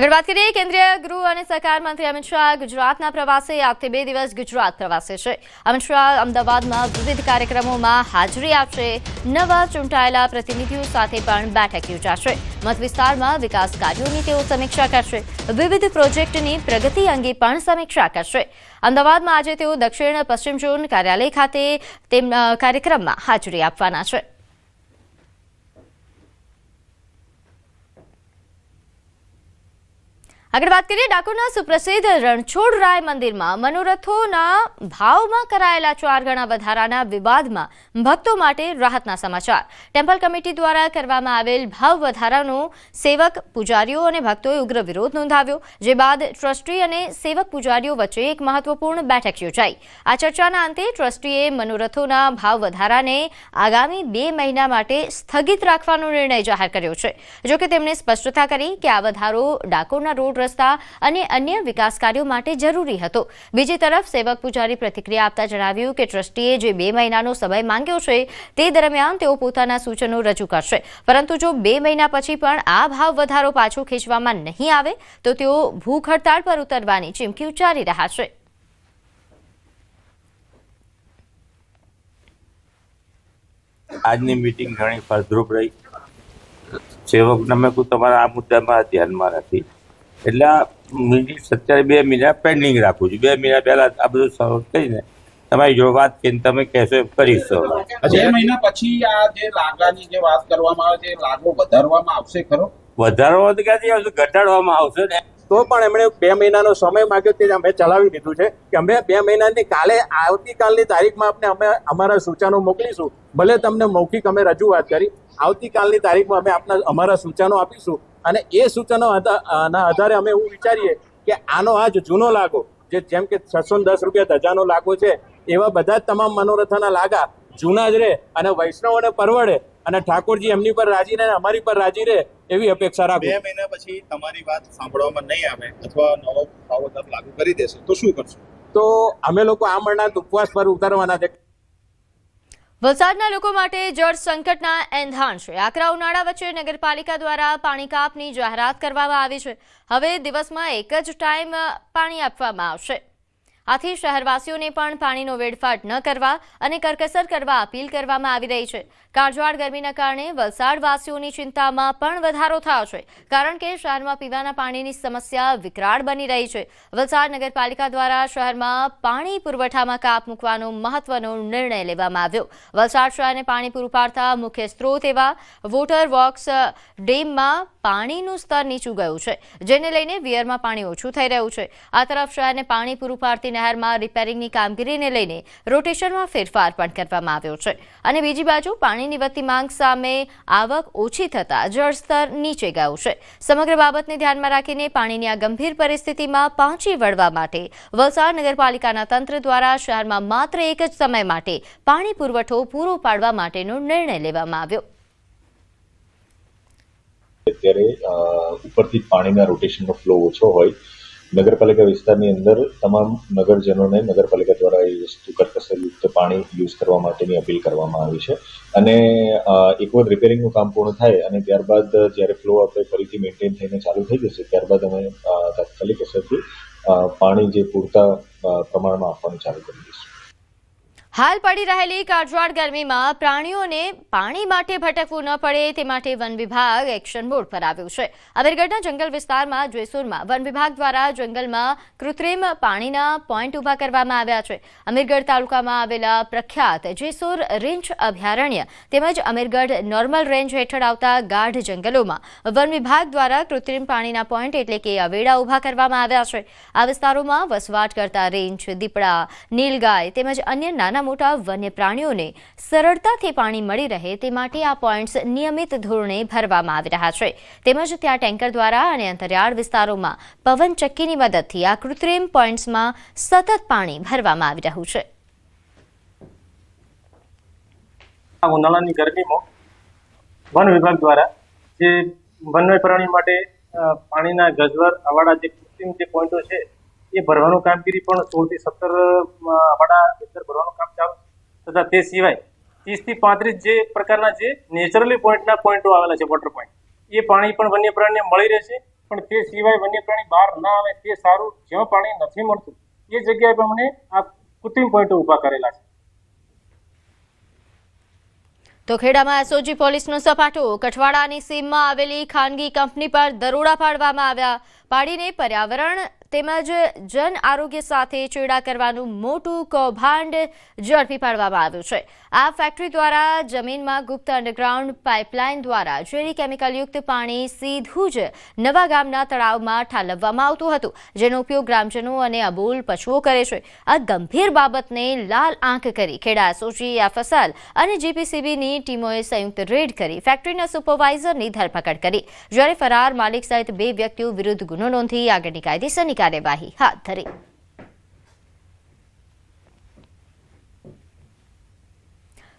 આગળ વાત કરીએ કેન્દ્રીય ગૃહ અને સહકાર મંત્રી અમિત શાહ ગુજરાતના પ્રવાસે આજથી 2 દિવસ ગુજરાત પ્રવાસે છે। અમિત શાહ અમદાવાદમાં વિવિધ કાર્યક્રમોમાં હાજરી આપશે। નવા ચૂંટાયેલા પ્રતિનિધિઓ સાથે પણ બેઠક યોજાશે। મત વિસ્તારમાં વિકાસ કાર્યોની તેઓ સમીક્ષા કરશે। વિવિધ પ્રોજેક્ટની પ્રગતિ અંગે પણ સમીક્ષા કરશે। અમદાવાદમાં આજે તેઓ દક્ષિણ પશ્ચિમ ઝોન કાર્યાલય ખાતે કાર્યક્રમમાં હાજરી આપવાના છે। આગળ વાત કરીએ ડાકોરના સુપ્રસિદ્ધ રણછોડરાય મંદિરમાં મનોરથોના ભાવમાં કરાયેલા 4 ગણા વધારાના વિવાદમાં ભક્તો માટે રાહતના સમાચાર। ટેમ્પલ કમિટી દ્વારા કરવામાં આવેલ ભાવ વધારાનો સેવક પૂજારીઓ અને ભક્તોએ ઉગ્ર વિરોધ નોંધાવ્યો, જે બાદ ટ્રસ્ટી અને સેવક પૂજારીઓ વચ્ચે એક મહત્વપૂર્ણ બેઠક યોજાઈ। આ ચર્ચાના અંતે ટ્રસ્ટીએ મનોરથોના ભાવ વધારાને આગામી 2 મહિના માટે સ્થગિત રાખવાનો નિર્ણય જાહેર કર્યો છે। જોકે તેમણે સ્પષ્ટતા કરી કે આ વધારો ડાકોરના રોડ રસ્તા અને અન્ય વિકાસ કાર્યો માટે જરૂરી હતો। બીજી તરફ સેવક પૂજારી પ્રતિક્રિયા આપતા જણાવ્યું કે ટ્રસ્ટીએ જે 2 મહિનાનો સમય માંગ્યો છે તે દરમિયાન તેઓ પોતાના સૂચનો રજૂ કરશે, પરંતુ જો 2 મહિના પછી પણ આ ભાવ વધારો પાછો ખેંચવામાં નહીં આવે તો તેઓ ભૂખ હડતાળ પર ઉતરવાની ચીમકી ઉચ્ચારી રહ્યા છે। આજની મીટિંગ ઘણી ફળદ્રુપ રહી। સેવકને મેં કહ્યું તમારા આ મુદ્દામાં ધ્યાનમાં નથી, એટલે મીટિંગ 2 મહિના પેન્ડિંગ રાખું છું। 2 મહિના પહેલા આ બધું સોલ્વ કરીને તમારી જોડે વાત કરીને તમે કહેશો કરીશું। 2 મહિના પછી આ જે લાગાની જે વાત કરવામાં આવે છે લાગો વધારવામાં આવશે ખરો? વધારવામાં તો ક્યાંથી આવશે, ઘટાડવામાં આવશે ને। તો પણ એમણે 2 મહિનાનો સમય માંગ્યો તે અમે ચલાવી દીધું છે કે અમે 2 મહિનાની આવતીકાલની તારીખમાં અમે અમારા સૂચનો મોકલીશું। ભલે તમને મૌખિક અમે રજૂઆત કરી, આવતીકાલની તારીખમાં અમે અમારા સૂચનો આપીશું અને એ સૂચનોના આધારે અમે એવું વિચારીએ કે આનો આ જૂનો લાગો જેમ કે 610 રૂપિયા ધજાનો લાગો છે, એવા બધા જ તમામ મનોરથોના લાગા જૂના જ રહે અને વૈષ્ણવોને પરવડે અને ઠાકોરજી એમની પર રાજી રહે, અમારી પર રાજી રહે એવી અપેક્ષા રાખું। 2 મહિના પછી તમારી વાત સાંભળવામાં નહીં આવે અથવા નવો ભાવ દર લાગુ કરી દેશે તો શું કરશો? તો અમે લોકો આ મરનાથ ઉપવાસ પર ઉતારવાના છે। વલસાડના લોકો માટે જળ સંકટના એંધાણ છે। આકરા ઉનાળા વચ્ચે નગરપાલિકા દ્વારા પાણી કાપની જાહેરાત કરવામાં આવી છે। હવે દિવસમાં એક જ ટાઈમ પાણી આપવામાં આવશે। આથી શહેરવાસીઓને પણ પાણીનો વેડફાટ ન કરવા અને કરકસર કરવા અપીલ કરવામાં આવી રહી છે। કાળઝાળ ગરમીના કારણે વલસાડવાસીઓની ચિંતામાં પણ વધારો થયો છે, કારણ કે શહેરમાં પીવાના પાણીની સમસ્યા વિકરાળ બની રહી છે। વલસાડ નગરપાલિકા દ્વારા શહેરમાં પાણી પુરવઠામાં કાપ મૂકવાનો મહત્વનો નિર્ણય લેવામાં આવ્યો। વલસાડ શહેરને પાણી પૂરું પાડતા મુખ્ય સ્ત્રોત એવા વોટર વર્ક્સ ડેમમાં પાણીનું સ્તર નીચું ગયું છે, જેને લઈને વિયરમાં પાણી ઓછું થઈ રહ્યું છે। આ તરફ શહેરને પાણી પૂરું પાડતી નહેરમાં રિપેરિંગની કામગીરીને લઈને રોટેશનમાં ફેરફાર પણ કરવામાં આવ્યો છે અને બીજી બાજુ પાણીની વધતી માંગ સામે આવક ઓછી થતાં જળસ્તર નીચે ગયું છે। સમગ્ર બાબતને ધ્યાનમાં રાખીને પાણીની આ ગંભીર પરિસ્થિતિમાં પહોંચી વળવા માટે વલસાડ નગરપાલિકાના તંત્ર દ્વારા શહેરમાં માત્ર એક જ સમય માટે પાણી પુરવઠો પૂરો પાડવા માટેનો નિર્ણય લેવામાં આવ્યો। અત્યારે ઉપરથી પાણીના રોટેશનનો ફ્લો ઓછો હોય, નગરપાલિકા વિસ્તારની અંદર તમામ નગરજનોને નગરપાલિકા દ્વારા એ વસ્તુ કરકસરયુક્ત પાણી યુઝ કરવા માટેની અપીલ કરવામાં આવી છે અને એકવાર રિપેરિંગનું કામ પૂર્ણ થાય અને ત્યારબાદ જ્યારે ફ્લો આપણે ફરીથી મેન્ટેન થઈને ચાલુ થઈ જશે ત્યારબાદ અમે તાત્કાલિક અસરથી પાણી જે પૂરતા પ્રમાણમાં આપવાનું ચાલુ કરી દઈશું। હાલ પડી રહેલી કાળઝાળ ગરમીમાં પ્રાણીઓને પાણી માટે ભટકવું ન પડે તે માટે વન વિભાગ એક્શન મોડ પર આવ્યું છે। અમીરગઢના જંગલ વિસ્તારમાં જેસુરમાં વન વિભાગ દ્વારા જંગલમાં કૃત્રિમ પાણીના પોઈન્ટ ઊભા કરવામાં આવ્યા છે। અમીરગઢ તાલુકામાં આવેલા પ્રખ્યાત જેસુર રેન્જ અભયારણ્ય તેમજ અમીરગઢ નોર્મલ રેન્જ હેઠળ આવતા ગાઢ જંગલોમાં વન વિભાગ દ્વારા કૃત્રિમ પાણીના પોઈન્ટ એટલે કે અવેડા ઊભા કરવામાં આવ્યા છે। આ વિસ્તારોમાં વસવાટ કરતા રેન્જ, દીપડા, નીલગાય તેમજ અન્ય નાના મોટા વન્ય પ્રાણીઓને સરળતાથી પાણી મળી રહે તે માટે આ પોઈન્ટ્સ નિયમિત ધોરણે ભરવામાં આવી રહ્યા છે। તેમજ ત્યાં ટેન્કર દ્વારા અને અંતરિયાળ વિસ્તારોમાં પવનચક્કીની મદદથી આ કૃત્રિમ પોઈન્ટ્સમાં સતત પાણી ભરવામાં આવી રહ્યું છે। ઉનાળાની ગરમીમાં વન વિભાગ દ્વારા જે વન્ય પ્રાણી માટે પાણીના ગજવર અવાડા જે કૃત્રિમ જે પોઈન્ટો છે એ ભરવાનું કામગીરી પણ 16 થી 17 અવાડા ભરવાનું કામ ચાલુ તથા તે સિવાય 30 થી 35 જે પ્રકારના જે નેચરલી પોઈન્ટો આવેલા છે વોટર પોઈન્ટ એ પાણી પણ વન્ય પ્રાણીને મળી રહેશે પણ તે સિવાય વન્ય પ્રાણી બહાર ના આવે તે સારું. જ્યાં પાણી નથી મળતું એ જગ્યાએ પણ અમને આ કૃત્રિમ પોઈન્ટો ઊભા કરેલા છે. તો ખેડામાં એસઓજી પોલીસનો સપાટો. કઠવાડાની સીમમાં આવેલી ખાનગી કંપની પર દરોડા પાડવામાં આવ્યા. પાડીને પર્યાવરણ તેમજ જન આરોગ્ય સાથે ચેડા કરવાનું મોટું કૌભાંડ ઝડપી પાડવામાં આવ્યું છે. આ ફેક્ટરી દ્વારા જમીનમાં ગુપ્ત અંડરગ્રાઉન્ડ પાઇપલાઇન દ્વારા ઝેરી કેમિકલયુક્ત પાણી સીધું જ નવા ગામના તળાવમાં ઠાલવવામાં આવતું હતું, જેનો ઉપયોગ ગ્રામજનો અને અબોલ પશુઓ કરે છે. આ ગંભીર બાબતને લાલ આંખ કરી ખેડા એસઓજી, એફએસએલ અને જીપીસીબીની ટીમોએ સંયુક્ત રેડ કરી ફેક્ટરીના સુપરવાઇઝરની ધરપકડ કરી, જ્યારે ફરાર માલિક સહિત 2 વ્યક્તિઓ વિરુદ્ધ ગુનો નોંધી આગળની કાયદેસરની કાર્યવાહી હાથ ધરી.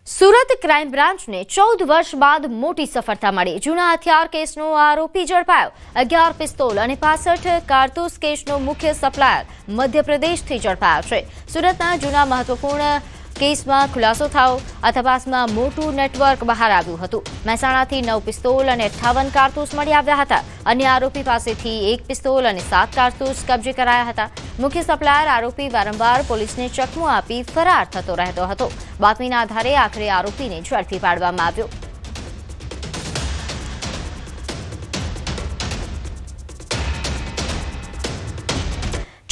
સુરત ક્રાઇમ બ્રાન્ચને 14 વર્ષ બાદ મોટી સફળતા મળી. જૂના હથિયાર કેસનો આરોપી ઝડપાયો. 11 પિસ્તોલ અને 65 કારતૂસ કેસનો મુખ્ય સપ્લાયર મધ્યપ્રદેશથી ઝડપાયો છે. સુરતના જૂના મહત્વપૂર્ણ કેસમાં ખુલાસો થયો. આ તપાસમાં મોટું નેટવર્ક બહાર આવ્યું હતું. મહેસાણાથી 9 પિસ્તોલ અને 58 કારતૂસ મળી આવ્યા હતા. અન્ય આરોપી પાસેથી 1 પિસ્તોલ અને 7 કારતૂસ કબજે કરાયા હતા. મુખ્ય સપ્લાયર આરોપી વારંવાર પોલીસને ચકમો આપી ફરાર થતો રહેતો હતો. બાતમીના આધારે આખરે આરોપીને ઝડપી પાડવામાં આવ્યો.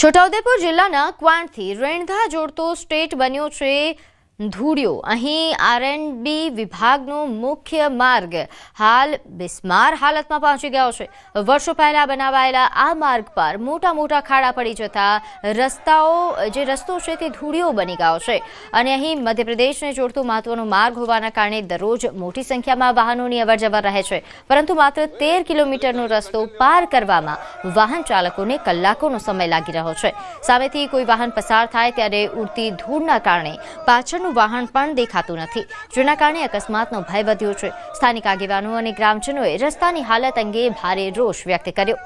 છોટાઉદેપુર જિલ્લાના ક્વાંટથી રેણધા જોડતો સ્ટેટ બન્યો છે ધૂળિયો. અહીં આરએનબી વિભાગનો મુખ્ય માર્ગ હાલ બિસ્માર હાલતમાં પહોંચી ગયો છે. વર્ષો પહેલા બનાવાયેલા આ માર્ગ પર મોટા મોટા ખાડા પડી જતા રસ્તો છે તે ધૂળિયો બની ગયો છે. અને અહીં મધ્યપ્રદેશને જોડતો મહત્વનો માર્ગ હોવાના કારણે દરરોજ મોટી સંખ્યામાં વાહનોની અવરજવર રહે છે. પરંતુ માત્ર 13 કિલોમીટરનો રસ્તો પાર કરવામાં વાહન ચાલકોને કલાકોનો સમય લાગી રહ્યો છે. સામેથી કોઈ વાહન પસાર થાય ત્યારે ઉડતી ધૂળના કારણે પાછળનું વાહન પણ દેખાતું નથી, જેના કારણે અકસ્માતનો ભય વધ્યો છે. સ્થાનિક આગેવાનો અને ગ્રામજનોએ રસ્તાની હાલત અંગે ભારે રોષ વ્યક્ત કર્યો.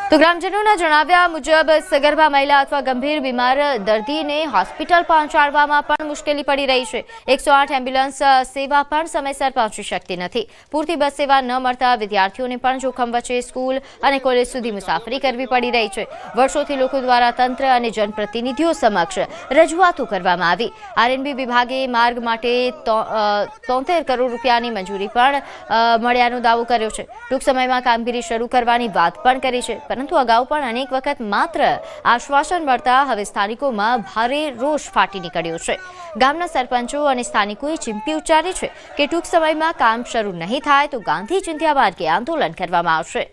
તો ગ્રામજનોના જણાવ્યા મુજબ સગર્ભા મહિલા અથવા ગંભીર બીમાર દર્દીને હોસ્પિટલ પહોંચાડવામાં પણ મુશ્કેલી પડી રહી છે. 108 એમ્બ્યુલન્સ સેવા પણ સમયસર પહોંચી શકતી નથી. પૂરતી બસ સેવા ન મળતા વિદ્યાર્થીઓને પણ જોખમ વચ્ચે સ્કૂલ અને કોલેજ સુધી મુસાફરી કરવી પડી રહી છે. વર્ષોથી લોકો દ્વારા તંત્ર અને જનપ્રતિનિધિઓ સમક્ષ રજૂઆતો કરવામાં આવી. આરએનબી વિભાગે માર્ગ માટે 73 કરોડ રૂપિયાની મંજૂરી પણ મળ્યાનો દાવો કર્યો છે. ટૂંક સમયમાં કામગીરી શરૂ કરવાની વાત પણ કરી છે. પરંતુ અગાઉ પણ અનેક વખત માત્ર આશ્વાસન મળતા હવે સ્થાનિકોમાં ભારે રોષ ફાટી નીકળ્યો છે. ગામના સરપંચો અને સ્થાનિકોએ ચીમકી ઉચ્ચારી છે કે ટૂંક સમયમાં કામ શરૂ નહીં થાય તો ગાંધી ચિંધ્યા માર્ગે આંદોલન કરવામાં આવશે.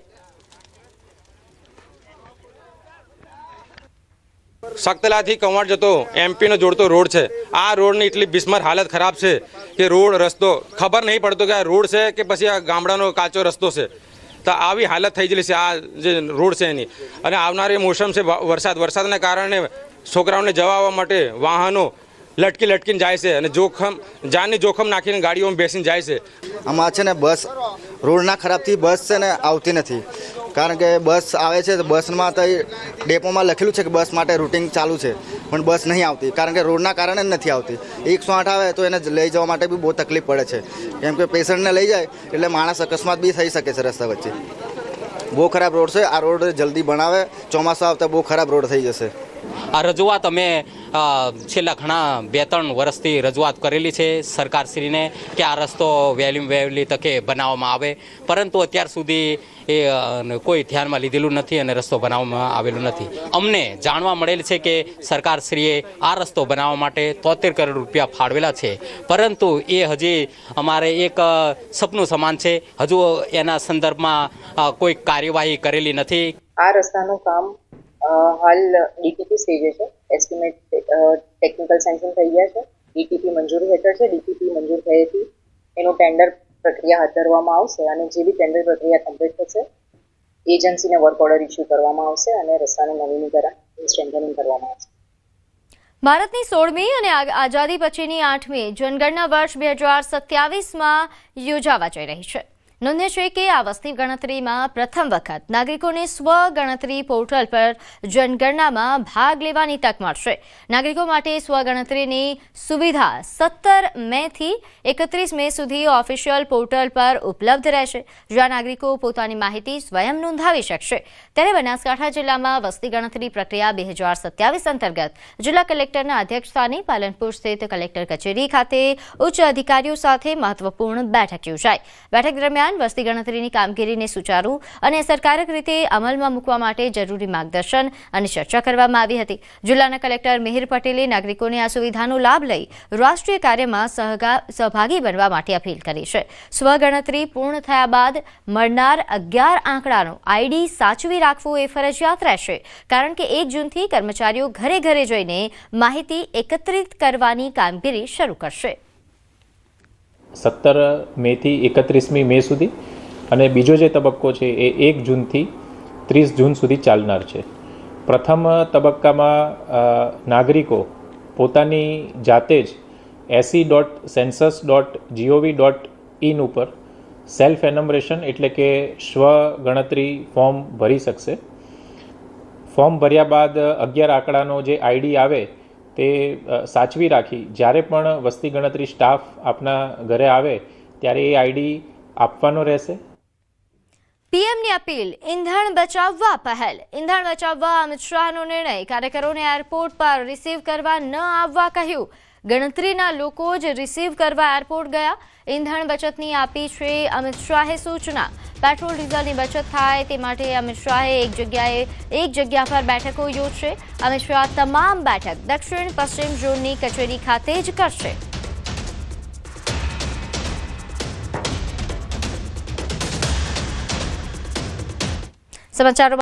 સખતલાથી કવાંટ જતો એમપીનો જોડતો રોડ છે. આ રોડની એટલી બિસ્માર હાલત ખરાબ છે કે રોડ રસ્તો ખબર નહીં પડતો કે આ રોડ છે કે પછી આ ગામડાનો કાચો રસ્તો છે. તો આવી હાલત થઈ ગયેલી છે આ જે રોડ છે એની. અને આવનારી મોસમ છે વરસાદના કારણે છોકરાઓને જવા આવવા માટે વાહનો લટકીને જાય છે અને જાનની જોખમ નાખીને ગાડીઓમાં બેસીને જાય છે. આમાં છે ને બસ રોડના ખરાબથી બસ છે ને આવતી નથી. કારણ કે બસ આવે છે તો બસમાં તો ડેપોમાં લખેલું છે કે બસ માટે રૂટિંગ ચાલુ છે, પણ બસ નહીં આવતી કારણ કે રોડના કારણે જ નથી આવતી. 108 આવે તો એને લઈ જવા માટે બી બહુ તકલીફ પડે છે, કેમ કે પેશન્ટને લઈ જાય એટલે માણસ અકસ્માત બી થઈ શકે છે રસ્તા વચ્ચે. બહુ ખરાબ રોડ છે. આ રોડ જલ્દી બનાવે, ચોમાસું આવતા બહુ ખરાબ રોડ થઈ જશે. આ રજૂઆત અમે છેલ્લા ઘણા 2-3 વર્ષથી રજૂઆત કરેલી છે સરકારશ્રીને કે આ રસ્તો વહેલી તકે બનાવવામાં આવે, પરંતુ અત્યાર સુધી એ કોઈ ધ્યાનમાં લીધેલું નથી અને રસ્તો બનાવવામાં આવેલો નથી. અમને જાણવા મળેલ છે કે સરકારશ્રીએ આ રસ્તો બનાવવા માટે 73 કરોડ રૂપિયા ફાળવેલા છે, પરંતુ એ હજી અમારે એક સપનું સમાન છે. હજુ એના સંદર્ભમાં કોઈ કાર્યવાહી કરેલી નથી. આ રસ્તાનું કામ હાલ ડીટીપી સ્ટેજે છે. એસ્ટિમેટ ટેકનિકલ સેન્કશન થઈ ગયા છે. ડીટીપી મંજૂરી હેઠળ છે. ડીટીપી મંજૂર થયેથી એનું ટેન્ડર પ્રક્રિયા હાથ ધરવામાં આવશે અને જે બી ટેન્ડર પ્રક્રિયા કમ્પ્લીટ થશે એજન્સીને વર્ક ઓર્ડર ઇસ્યુ કરવામાં આવશે અને રસ્તાનું નવીનીકરણ સ્ટ્રેન્થનિંગ કરવામાં આવશે. ભારતની 16મી અને આઝાદી પછીની 8મી જનગણના વર્ષ 2027માં યોજાવા જઈ રહી છે. નોંધ્ય છે કે આ વસ્તી ગણતરીમાં પ્રથમ વખત નાગરિકોને સ્વ ગણતરી પોર્ટલ પર જનગણનામાં ભાગ લેવાની તક મળશે. નાગરિકો માટે સ્વ ગણતરીની સુવિધા 17 મેથી 31 મે સુધી ઓફિશિયલ પોર્ટલ પર ઉપલબ્ધ રહેશે, જ્યાં નાગરિકો પોતાની માહિતી સ્વયં નોંધાવી શકશે. ત્યારે બનાસકાંઠા જિલ્લામાં વસ્તી ગણતરી પ્રક્રિયા 2027 અંતર્ગત જિલ્લા કલેક્ટરના અધ્યક્ષસ્થાને પાલનપુર સ્થિત કલેક્ટર કચેરી ખાતે ઉચ્ચ અધિકારીઓ સાથે મહત્વપૂર્ણ બેઠક યોજાઈ. બેઠક દરમિયાન વસ્તી ગણતરીની કામગીરીને સુચારુ અને અસરકારક રીતે અમલમાં મૂકવા માટે જરૂરી માર્ગદર્શન અને ચર્ચા કરવામાં આવી હતી. જિલ્લાના કલેક્ટર મિહિર પટેલે નાગરિકોને આ સુવિધાનો લાભ લઈ રાષ્ટ્રીય કાર્યમાં સહભાગી બનવા માટે અપીલ કરી છે. સ્વગણતરી પૂર્ણ થયા બાદ મળનાર 11 આંકડાનો આઈડી સાચવી રાખવો એ ફરજિયાત રહેશે, કારણ કે 1 જૂનથી કર્મચારીઓ ઘરે ઘરે જઈને માહિતી એકત્રિત કરવાની કામગીરી શરૂ કરશે. 17 મેથી 31મી મે સુધી અને બીજો જે તબક્કો છે એ 1 જૂનથી 30 જૂન સુધી ચાલનાર છે. પ્રથમ તબક્કામાં નાગરિકો પોતાની જાતે જ se.census.gov.in ઉપર સેલ્ફ એનમરેશન એટલે કે સ્વ ગણતરી ફોર્મ ભરી શકશે. ફોર્મ ભર્યા બાદ 11 આંકડાનો જે આઈડી આવે તે સાચવી રાખી જ્યારે પણ વસ્તી ગણતરી સ્ટાફ આપના ઘરે આવે ત્યારે એ આઈડી આપવાનો રહેશે. પીએમની અપીલ, ઈંધણ બચાવવા પહેલ. ઈંધણ બચાવવા અમિત શાહનો નિર્ણય. કાર્યકરોને એરપોર્ટ પર રિસીવ કરવા ન આવવા કહ્યું. ગણતરીના લોકો જ રિસીવ કરવા એરપોર્ટ ગયા. ઈંધણ બચતની આપી છે અમિત શાહે સૂચના. પેટ્રોલ ડીઝલની બચત થાય તે માટે અમિત શાહે એક જગ્યા પર બેઠકો યોજશે. અમિત શાહ તમામ બેઠક દક્ષિણ પશ્ચિમ ઝોનની કચેરી ખાતે જ કરશે. સમાચારો